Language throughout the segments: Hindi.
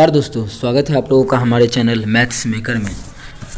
नमस्कार दोस्तों, स्वागत है आप लोगों का हमारे चैनल मैथ्स मेकर में।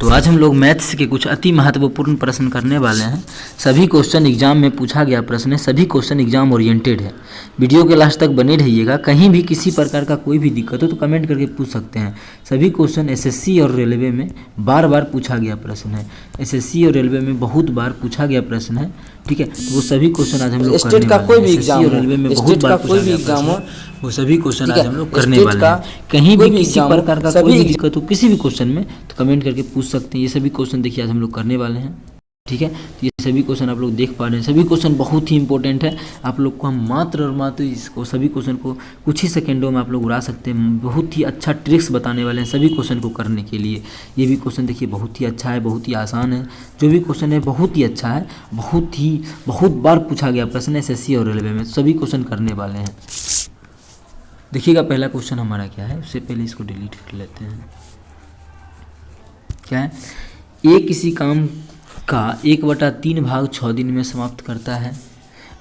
तो आज हम लोग मैथ्स के कुछ अति महत्वपूर्ण प्रश्न करने वाले हैं। सभी क्वेश्चन एग्जाम में पूछा गया प्रश्न है, सभी क्वेश्चन एग्जाम ओरिएंटेड है। वीडियो के लास्ट तक बने रहिएगा। कहीं भी किसी प्रकार का कोई भी दिक्कत हो तो कमेंट करके पूछ सकते हैं। सभी क्वेश्चन एसएससी और रेलवे में बार बार पूछा गया प्रश्न है। एसएससी और रेलवे में बहुत बार पूछा गया प्रश्न है, ठीक है। तो वो सभी क्वेश्चन आज हम लोग स्टेट का कोई भी एग्जाम और रेलवे में बहुत बार पूछा गया प्रश्न है, वो सभी क्वेश्चन आज हम लोग करने वाले हैं। कहीं भी किसी प्रकार का कोई भी दिक्कत हो किसी भी क्वेश्चन में तो कमेंट करके पूछ सकते हैं। ये सभी क्वेश्चन देखिए आज हम लोग करने वाले हैं, ठीक है। तो ये सभी क्वेश्चन आप लोग देख पा रहे हैं, सभी क्वेश्चन बहुत ही इंपॉर्टेंट है। आप लोग को हम मात्र और मात्र इसको सभी क्वेश्चन को कुछ ही सेकंडों में आप लोग उड़ा सकते हैं। बहुत ही अच्छा ट्रिक्स बताने वाले हैं सभी क्वेश्चन को करने के लिए। ये भी क्वेश्चन देखिए बहुत ही अच्छा है, बहुत ही आसान है। जो भी क्वेश्चन है बहुत ही अच्छा है, बहुत बार पूछा गया प्रश्न एसएससी और रेलवे में, सभी क्वेश्चन करने वाले हैं। देखिएगा पहला क्वेश्चन हमारा क्या है, उससे पहले इसको डिलीट कर लेते हैं। क्या है, ए किसी काम का 1/3 भाग 6 दिन में समाप्त करता है,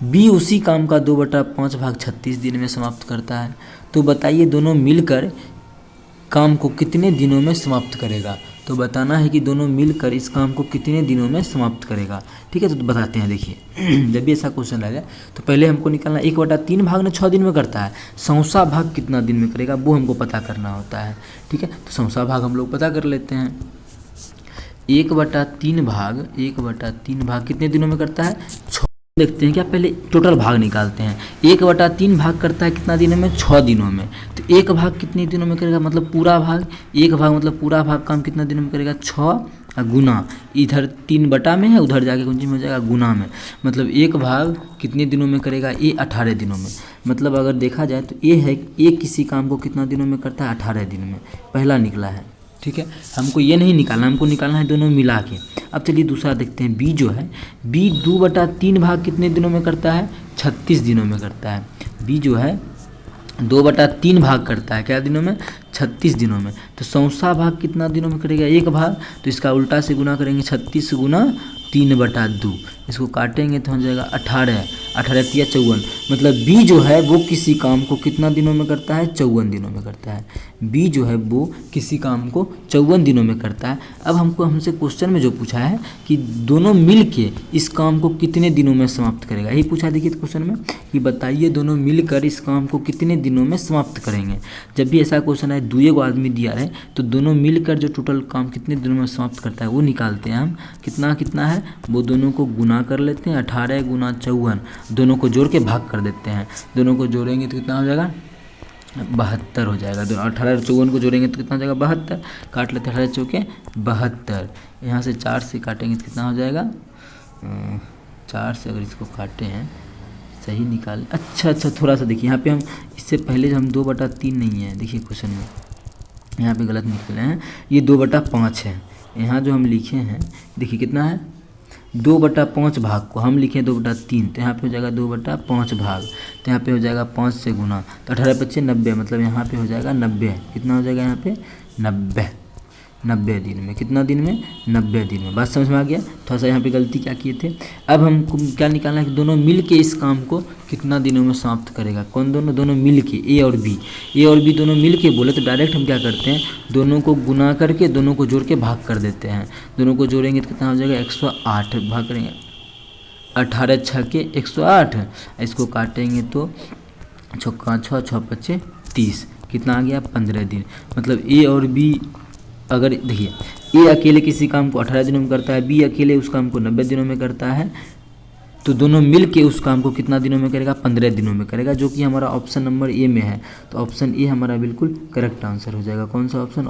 बी उसी काम का 2/5 भाग 36 दिन में समाप्त करता है। तो बताइए दोनों मिलकर काम को कितने दिनों में समाप्त करेगा। तो बताना है कि दोनों मिलकर इस काम को कितने दिनों में समाप्त करेगा, ठीक है। तो बताते हैं। देखिए जब भी ऐसा क्वेश्चन आएगा तो पहले हमको निकालना 1/3 भाग ने 6 दिन में करता है, सौसा भाग कितना दिन में करेगा वो हमको पता करना होता है, ठीक है। तो सौसा भाग हम लोग पता कर लेते हैं। 1/3 भाग कितने दिनों में करता है, 6। देखते हैं क्या, पहले टोटल भाग निकालते हैं। 1/3 भाग करता है कितना दिनों में, 6 दिनों में। तो एक भाग कितने दिनों में करेगा, मतलब पूरा भाग। एक भाग मतलब पूरा भाग काम कितना दिनों में करेगा, 6 गुना, इधर 3 बटा में है, उधर जाके कुंजी में हो जाएगा गुना में। मतलब एक भाग कितने दिनों में करेगा, ये 18 दिनों में। मतलब अगर देखा जाए तो ये है, ये किसी काम को कितना दिनों में करता है, 18 दिन में। पहला निकला है, ठीक है। हमको ये नहीं निकालना, हमको निकालना है दोनों मिला के। अब चलिए दूसरा देखते हैं। बी जो है, बी 2/3 भाग कितने दिनों में करता है, 36 दिनों में करता है। बी जो है 2/3 भाग करता है क्या दिनों में, 36 दिनों में। तो सौसा भाग कितना दिनों में करेगा, एक भाग। तो इसका उल्टा से गुना करेंगे, 36 गुना 3/2। इसको काटेंगे तो हो जाएगा 18, 18 × 54। मतलब बी जो है वो किसी काम को कितना दिनों में करता है, 54 दिनों में करता है। बी जो है वो किसी काम को 54 दिनों में करता है। अब हमसे क्वेश्चन में जो पूछा है कि दोनों मिल के इस काम को कितने दिनों में समाप्त करेगा, यही पूछा। देखिए क्वेश्चन में कि बताइए दोनों मिलकर इस काम को कितने दिनों में समाप्त करेंगे। जब भी ऐसा क्वेश्चन है, 2 आदमी दिया है तो दोनों मिलकर जो टोटल काम कितने दिनों में समाप्त करता है वो निकालते हैं हम। कितना है वो दोनों को गुना कर लेते हैं, 18 गुना 54, दोनों को जोड़ के भाग कर देते हैं। दोनों को जोड़ेंगे तो कितना हो जाएगा, 72 हो जाएगा। 18 और 54 को जोड़ेंगे तो कितना हो जाएगा, 72। काट लेते हैं, 18 चौके 72। यहाँ से 4 से काटेंगे तो कितना हो जाएगा, 4 से अगर इसको काटे हैं सही निकाल। अच्छा थोड़ा सा देखिए यहाँ पे हम इससे पहले हम 2/3 नहीं है, देखिए क्वेश्चन में यहाँ पे गलत निकले हैं, ये 2/5 है। यहाँ जो हम लिखे हैं देखिए कितना है, 2/5 भाग को हम लिखें 2/3, तो यहाँ पे हो जाएगा 2/5 भाग। तो यहाँ पे हो जाएगा 5 से गुना, तो 18 × 25 90, मतलब यहाँ पे हो जाएगा 90। कितना हो जाएगा यहाँ पे, 90 दिन में। कितना दिन में, 90 दिन में। बात समझ में आ गया। थोड़ा सा यहाँ पे गलती क्या किए थे। अब हमको क्या निकालना है कि दोनों मिल के इस काम को कितना दिनों में समाप्त करेगा। कौन दोनों मिल के, ए और बी दोनों मिल के बोले तो डायरेक्ट हम क्या करते हैं, दोनों को गुना करके दोनों को जोड़ के भाग कर देते हैं। दोनों को जोड़ेंगे तो कितना हो जाएगा, 108 भाग करेंगे, 18 × 6 = 108। इसको काटेंगे तो 6 × 6 = 6 × 5 = 30। कितना आ गया, 15 दिन। मतलब ए और बी, अगर देखिए ए अकेले किसी काम को 18 दिनों में करता है, बी अकेले उस काम को 90 दिनों में करता है, तो दोनों मिल के उस काम को कितना दिनों में करेगा, 15 दिनों में करेगा, जो कि हमारा ऑप्शन नंबर ए में है। तो ऑप्शन ए हमारा बिल्कुल करेक्ट आंसर हो जाएगा। कौन सा ऑप्शन,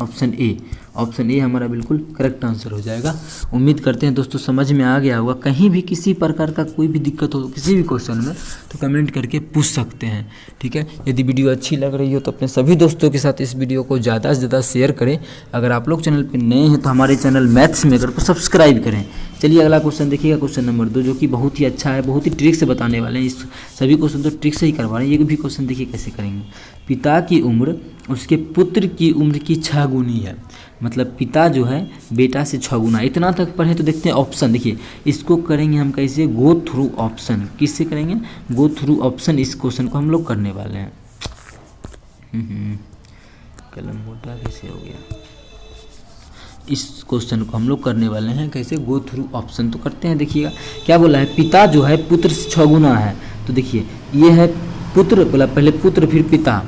ऑप्शन ए हमारा बिल्कुल करेक्ट आंसर हो जाएगा। उम्मीद करते हैं दोस्तों समझ में आ गया होगा। कहीं भी किसी प्रकार का कोई भी दिक्कत हो किसी भी क्वेश्चन में तो कमेंट करके पूछ सकते हैं, ठीक है। यदि वीडियो अच्छी लग रही हो तो अपने सभी दोस्तों के साथ इस वीडियो को ज़्यादा से ज़्यादा शेयर करें। अगर आप लोग चैनल पर नए हैं तो हमारे चैनल मैथ्स मेकर को सब्सक्राइब करें। चलिए अगला क्वेश्चन देखिएगा, क्वेश्चन नंबर 2, जो कि बहुत ही अच्छा है, बहुत ही ट्रिक से बताने वाले हैं। इस सभी क्वेश्चन तो ट्रिक से ही करवा रहे हैं। ये भी क्वेश्चन देखिए कैसे करेंगे। पिता की उम्र उसके पुत्र की उम्र की 6 गुनी है। मतलब पिता जो है बेटा से 6 गुना, इतना तक पढ़े। तो देखते हैं ऑप्शन, देखिए इसको करेंगे हम कैसे, गो थ्रू ऑप्शन। किससे करेंगे, गो थ्रू ऑप्शन। इस क्वेश्चन को हम लोग करने वाले हैं। कलम मोटा कैसे हो गया। इस क्वेश्चन को हम लोग करने वाले हैं कैसे, गो थ्रू ऑप्शन तो करते हैं। देखिएगा क्या बोला है, पिता जो है पुत्र से 6 गुना है। तो देखिए ये है पुत्र, बोला पहले पुत्र फिर पिता,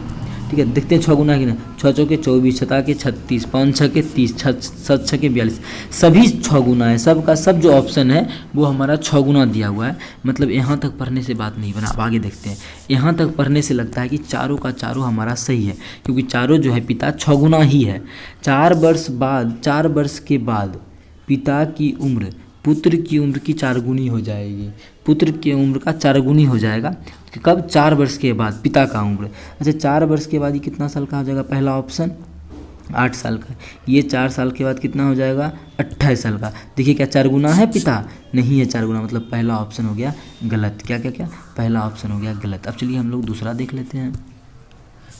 ठीक है। देखते हैं 6 गुना की ना, 6 चौके 24, 6 के 36, 5 6 के 30, 7 6 के 42, सभी 6 गुना है। सब का सब जो ऑप्शन है वो हमारा 6 गुना दिया हुआ है। मतलब यहाँ तक पढ़ने से बात नहीं बना। अब आगे देखते हैं, यहाँ तक पढ़ने से लगता है कि चारों का चारों हमारा सही है, क्योंकि चारों जो है पिता 6 गुना ही है। 4 वर्ष के बाद पिता की उम्र पुत्र की उम्र की 4 गुनी हो जाएगी। पुत्र की उम्र का 4 गुनी हो जाएगा। कब? 4 वर्ष के बाद पिता का उम्र। अच्छा 4 वर्ष के बाद ये कितना साल का हो जाएगा? पहला ऑप्शन 8 साल का। ये 4 साल के बाद कितना हो जाएगा? 28 साल का। देखिए क्या 4 गुना है पिता? नहीं है 4 गुना, मतलब पहला ऑप्शन हो गया गलत। क्या क्या क्या? पहला ऑप्शन हो गया गलत। अब चलिए हम लोग दूसरा देख लेते हैं।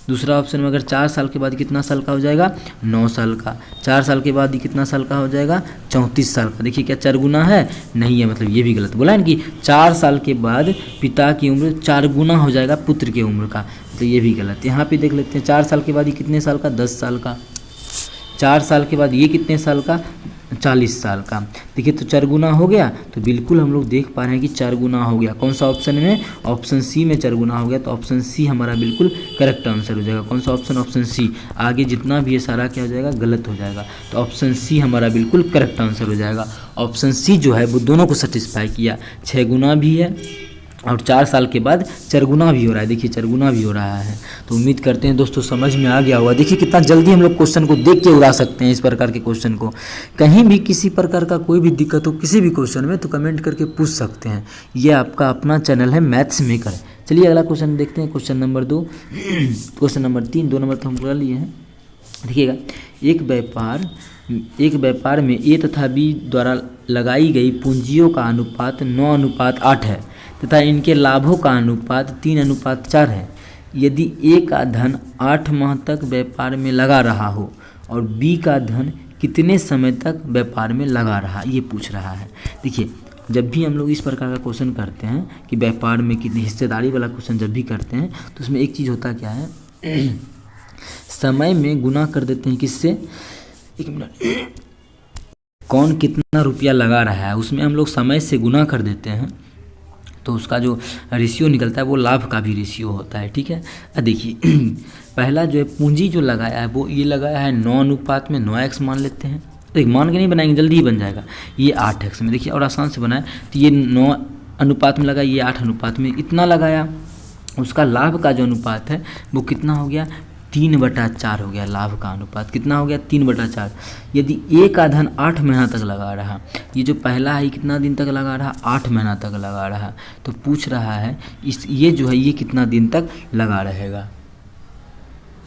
दूसरा ऑप्शन में अगर 4 साल के बाद कितना साल का हो जाएगा? 9 साल का। 4 साल के बाद ये कितना साल का हो जाएगा? 34 साल का। देखिए क्या 4 गुना है? नहीं है, मतलब ये भी गलत बोला है ना कि 4 साल के बाद पिता की उम्र 4 गुना हो जाएगा पुत्र की उम्र का, तो ये भी गलत। यहाँ पे देख लेते हैं 4 साल के बाद ये कितने साल का? 10 साल का। 4 साल के बाद ये कितने साल का? 40 साल का। देखिए तो 4 गुना हो गया, तो बिल्कुल हम लोग देख पा रहे हैं कि 4 गुना हो गया। कौन सा ऑप्शन में? ऑप्शन सी में 4 गुना हो गया, तो ऑप्शन सी हमारा बिल्कुल करेक्ट आंसर हो जाएगा। कौन सा ऑप्शन? Option C. आगे जितना भी है सारा क्या हो जाएगा? गलत हो जाएगा। तो ऑप्शन सी हमारा बिल्कुल करेक्ट आंसर हो जाएगा। ऑप्शन सी जो है वो दोनों को सेटिस्फाई किया, 6 गुना भी है और 4 साल के बाद 4 गुना भी हो रहा है। देखिए 4 गुना भी हो रहा है। तो उम्मीद करते हैं दोस्तों समझ में आ गया होगा। देखिए कितना जल्दी हम लोग क्वेश्चन को देख के उड़ा सकते हैं। इस प्रकार के क्वेश्चन को कहीं भी किसी प्रकार का कोई भी दिक्कत हो किसी भी क्वेश्चन में तो कमेंट करके पूछ सकते हैं। ये आपका अपना चैनल है मैथ्स मेकर। चलिए अगला क्वेश्चन देखते हैं, question number 2। Question number 3, 2 number तो हम कर लिए हैं। देखिएगा एक व्यापार में ए तथा बी द्वारा लगाई गई पूंजियों का अनुपात 9:8 है तथा इनके लाभों का अनुपात 3:4 है। यदि ए का धन 8 माह तक व्यापार में लगा रहा हो और बी का धन कितने समय तक व्यापार में लगा रहा, ये पूछ रहा है। देखिए जब भी हम लोग इस प्रकार का क्वेश्चन करते हैं कि व्यापार में कितनी हिस्सेदारी वाला क्वेश्चन जब भी करते हैं तो उसमें एक चीज़ होता क्या है, समय में गुना कर देते हैं। किससे? एक मिनट, कौन कितना रुपया लगा रहा है उसमें हम लोग समय से गुना कर देते हैं, तो उसका जो रेशियो निकलता है वो लाभ का भी रेशियो होता है। ठीक है, देखिए पहला जो है पूंजी जो लगाया है वो ये लगाया है 9 में 9x मान लेते हैं। तो मान के नहीं बनाएंगे, जल्दी ही बन जाएगा। ये 8x में, देखिए और आसान से बनाए तो ये 9 में लगा, ये 8 में इतना लगाया। उसका लाभ का जो अनुपात है वो कितना हो गया? 3/4 हो गया। लाभ का अनुपात कितना हो गया? 3/4। यदि ए का धन 8 महीना तक लगा रहा, ये जो पहला है कितना दिन तक लगा रहा? 8 महीना तक लगा रहा। तो पूछ रहा है ये जो है ये कितना दिन तक लगा रहेगा।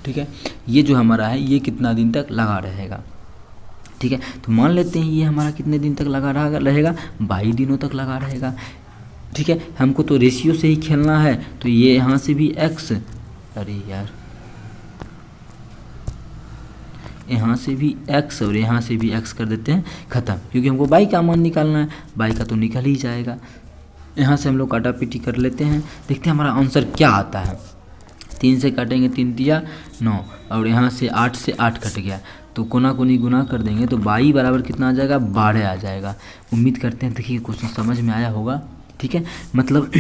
ठीक है, ये जो हमारा है ये कितना दिन तक लगा रहेगा। ठीक है, तो मान लेते हैं ये हमारा कितने दिन तक लगा रहेगा? 22 दिनों तक लगा रहेगा। ठीक है, हमको तो रेशियो से ही खेलना है, तो ये यहाँ से भी x, अरे यार यहाँ से भी x और यहाँ से भी x कर देते हैं, ख़त्म। क्योंकि हमको y का मान निकालना है, y का तो निकल ही जाएगा। यहाँ से हम लोग काटा पीटी कर लेते हैं, देखते हैं हमारा आंसर क्या आता है। 3 से काटेंगे 3 तिया 9 और यहाँ से 8 से 8 कट गया, तो कोना कोनी गुना कर देंगे तो y बराबर कितना आ जाएगा? 12 आ जाएगा। उम्मीद करते हैं देखिए क्वेश्चन समझ में आया होगा। ठीक है, मतलब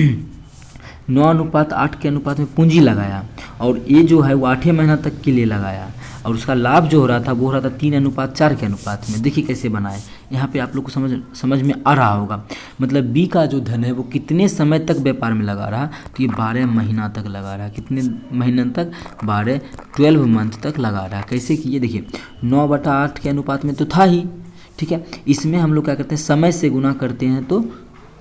9:8 के अनुपात में पूंजी लगाया और ये जो है वो 8 महीना तक के लिए लगाया और उसका लाभ जो हो रहा था वो हो रहा था 3:4 के अनुपात में। देखिए कैसे बनाए, यहाँ पे आप लोग को समझ में आ रहा होगा। मतलब बी का जो धन है वो कितने समय तक व्यापार में लगा रहा, तो ये 12 महीना तक लगा रहा। कितने महीने तक? 12 मंथ तक लगा रहा। कैसे किए? देखिए 9/8 के अनुपात में तो था ही। ठीक है, इसमें हम लोग क्या करते हैं? समय से गुना करते हैं, तो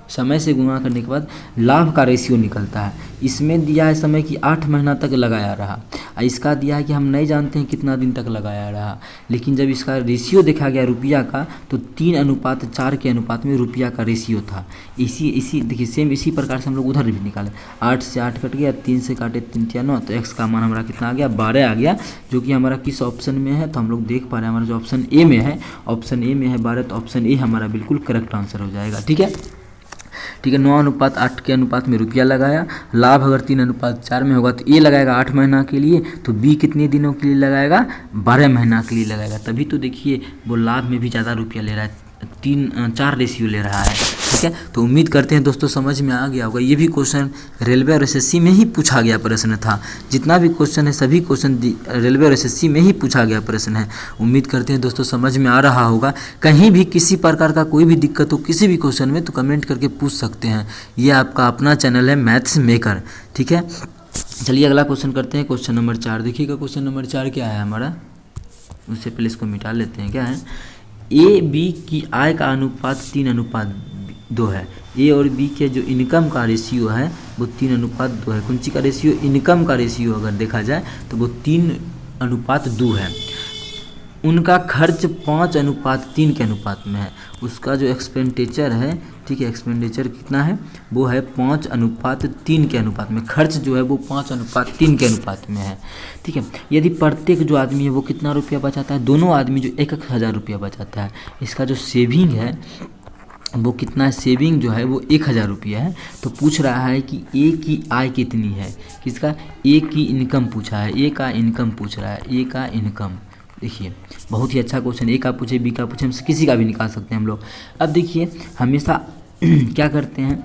समय से गुना करने के बाद लाभ का रेशियो निकलता है। इसमें दिया है समय कि 8 महीना तक लगाया रहा, इसका दिया है कि हम नहीं जानते हैं कितना दिन तक लगाया रहा। लेकिन जब इसका रेशियो देखा गया रुपया का तो 3:4 के अनुपात में रुपया का रेशियो था। इसी देखिए सेम इसी प्रकार से हम लोग उधर भी निकाले। 8 से 8 कट गया, 3 से काटे 3 तिया 9, तो x का मान हमारा कितना आ गया? 12 आ गया, जो कि हमारा किस ऑप्शन में है? तो हम लोग देख पा रहे हैं हमारा जो ऑप्शन ए में है, ऑप्शन ए में है 12, तो ऑप्शन ए हमारा बिल्कुल करेक्ट आंसर हो जाएगा। ठीक है, ठीक है। 9:8 के अनुपात में रुपया लगाया, लाभ अगर 3:4 में होगा तो ए लगाएगा 8 महीना के लिए, तो बी कितने दिनों के लिए लगाएगा, 12 महीना के लिए लगाएगा। तभी तो देखिए वो लाभ में भी ज़्यादा रुपया ले रहा है, 4 रेशियो ले रहा है। ठीक है, तो उम्मीद करते हैं दोस्तों समझ में आ गया होगा। ये भी क्वेश्चन रेलवे और एसएससी में ही पूछा गया प्रश्न था। जितना भी क्वेश्चन है सभी क्वेश्चन रेलवे और एसएससी में ही पूछा गया प्रश्न है। उम्मीद करते हैं दोस्तों समझ में आ रहा होगा। कहीं भी किसी प्रकार का कोई भी दिक्कत हो किसी भी क्वेश्चन में तो कमेंट करके पूछ सकते हैं। ये आपका अपना चैनल है मैथ्स मेकर। ठीक है, चलिए अगला क्वेश्चन करते हैं। क्वेश्चन नंबर 4 देखिएगा। क्वेश्चन नंबर 4 क्या है हमारा, उससे पहले इसको मिटा लेते हैं। क्या है, ए बी की आय का अनुपात 3:2 है। ए और बी के जो इनकम का रेशियो है वो 3:2 है। कौन सी का रेशियो, इनकम का रेशियो अगर देखा जाए तो वो 3:2 है। उनका खर्च 5:3 के अनुपात में है। उसका जो एक्सपेंडिचर है, ठीक है, एक्सपेंडिचर कितना है, वो है 5:3 के अनुपात में। खर्च जो है वो 5:3 के अनुपात में है। ठीक है, यदि प्रत्येक जो आदमी है वो कितना रुपया बचाता है, दोनों आदमी जो 1,000 रुपया बचाता है, इसका जो सेविंग है वो कितना है, सेविंग जो है वो 1,000 रुपया है। तो पूछ रहा है कि ए की आय कितनी है, किसका, ए की इनकम पूछा है, ए का इनकम पूछ रहा है, ए का इनकम। देखिए बहुत ही अच्छा क्वेश्चन, ए का पूछे बी का पूछे, हम किसी का भी निकाल सकते हैं हम लोग। अब देखिए हमेशा क्या करते हैं,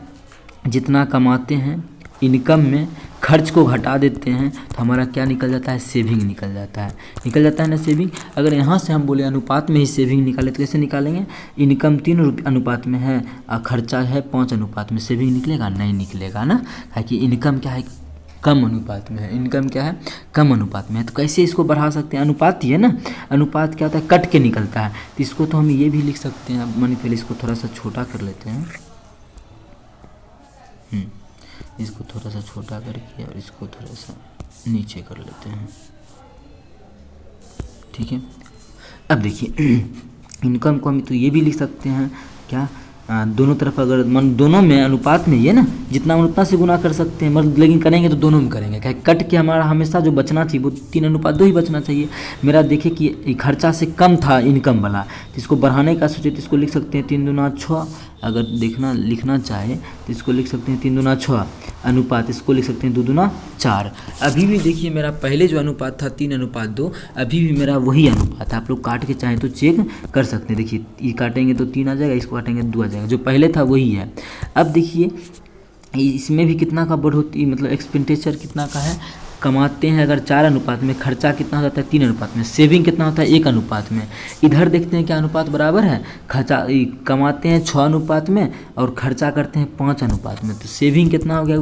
जितना कमाते हैं इनकम में खर्च को घटा देते हैं तो हमारा क्या निकल जाता है, सेविंग निकल जाता है ना सेविंग। अगर यहाँ से हम बोले अनुपात में ही सेविंग निकाले तो कैसे निकालेंगे, इनकम 3 अनुपात में है और खर्चा है 5 अनुपात में, सेविंग निकलेगा, नहीं निकलेगा ना, क्योंकि इनकम क्या है, कम अनुपात में है। इनकम क्या है, कम अनुपात में है। तो कैसे इसको बढ़ा सकते हैं, अनुपात ही है ना, अनुपात क्या होता है, कट के निकलता है। तो इसको तो हम ये भी लिख सकते हैं। अब मैंने पहले इसको थोड़ा सा छोटा कर लेते हैं, इसको थोड़ा सा छोटा करके और इसको थोड़ा सा नीचे कर लेते हैं। ठीक है, अब देखिए इनकम को हम तो ये भी लिख सकते हैं क्या, दोनों तरफ अगर दोनों में अनुपात में ये ना, जितना मन उतना से गुना कर सकते हैं, मतलब लेकिन करेंगे तो दोनों में करेंगे। क्या कट के हमारा हमेशा जो बचना चाहिए वो 3:2 ही बचना चाहिए। मेरा देखिए कि खर्चा से कम था इनकम वाला, तो इसको बढ़ाने का सोचे तो इसको लिख सकते हैं 3 दूना 6। अगर लिखना चाहे तो इसको लिख सकते हैं 3 दूना 6 अनुपात, इसको लिख सकते हैं 2 दूना 4। अभी भी देखिए मेरा पहले जो अनुपात था 3:2, अभी भी मेरा वही अनुपात है। आप लोग काट के चाहें तो चेक कर सकते हैं। देखिए ये काटेंगे तो 3 आ जाएगा, इसको काटेंगे 2 आ जाएगा, जो पहले था वही है। अब देखिए इसमें भी कितना का बढ़ोतरी, मतलब एक्सपेंडिचर कितना का है, कमाते हैं अगर 4 अनुपात में, खर्चा कितना होता है 3 अनुपात में, सेविंग कितना होता है 1 अनुपात में। इधर देखते हैं क्या अनुपात बराबर है, खर्चा कमाते हैं 6 अनुपात में और खर्चा करते हैं 5 अनुपात में। तो सेविंग कितना हो गया,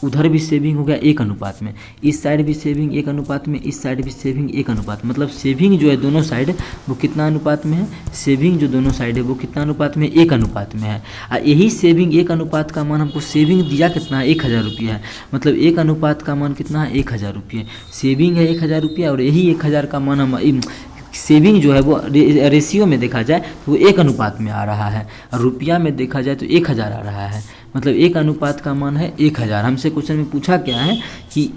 उधर भी सेविंग हो गया 1 अनुपात में, इस साइड भी सेविंग 1 अनुपात में, इस साइड भी सेविंग 1 अनुपात, मतलब सेविंग जो है दोनों साइड वो कितना अनुपात में है, सेविंग जो दोनों साइड है वो कितना अनुपात में, 1 अनुपात में है। और यही सेविंग 1 अनुपात का मान हमको सेविंग दिया कितना है, 1,000 रुपया है। मतलब 1 अनुपात का मान कितना है, 1,000 रुपये। सेविंग है 1,000 रुपया और यही 1,000 का मान हम सेविंग जो है वो रेशियो में देखा जाए तो वो 1 अनुपात में आ रहा है, और रुपया में देखा जाए तो 1,000 आ रहा है। मतलब 1 अनुपात का मान है 1,000। हमसे क्वेश्चन में पूछा क्या है कि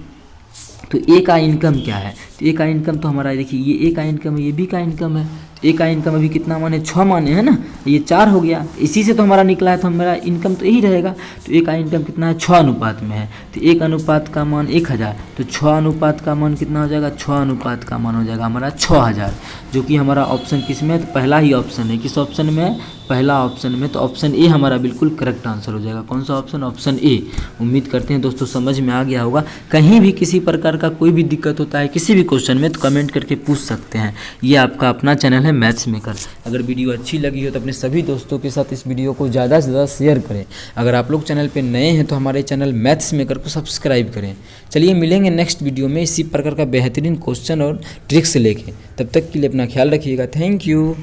तो ए का इनकम क्या है, तो ए का इनकम तो हमारा देखिए ये ए का इनकम है, ये बी का इनकम है। तो ए का इनकम अभी कितना माने, 6 माने है ना, ये 4 हो गया, इसी से तो हमारा निकला है, तो हमारा इनकम तो यही रहेगा। तो ए का इनकम कितना है, 6 अनुपात में है। तो 1 अनुपात का मान 1,000, तो 6 अनुपात का मान कितना हो जाएगा, 6 अनुपात का मान हो जाएगा हमारा 6,000, जो कि हमारा ऑप्शन किस में है, तो पहला ही ऑप्शन है। किस ऑप्शन में है, पहला ऑप्शन में। तो ऑप्शन ए हमारा बिल्कुल करेक्ट आंसर हो जाएगा। कौन सा ऑप्शन, ऑप्शन ए। उम्मीद करते हैं दोस्तों समझ में आ गया होगा। कहीं भी किसी प्रकार का कोई भी दिक्कत होता है किसी भी क्वेश्चन में तो कमेंट करके पूछ सकते हैं। ये आपका अपना चैनल है मैथ्स मेकर। अगर वीडियो अच्छी लगी हो तो अपने सभी दोस्तों के साथ इस वीडियो को ज़्यादा से ज़्यादा शेयर करें। अगर आप लोग चैनल पर नए हैं तो हमारे चैनल मैथ्स मेकर को सब्सक्राइब करें। चलिए मिलेंगे नेक्स्ट वीडियो में इसी प्रकार का बेहतरीन क्वेश्चन और ट्रिक्स लेके। तब तक के लिए अपना ख्याल रखिएगा। Thank you.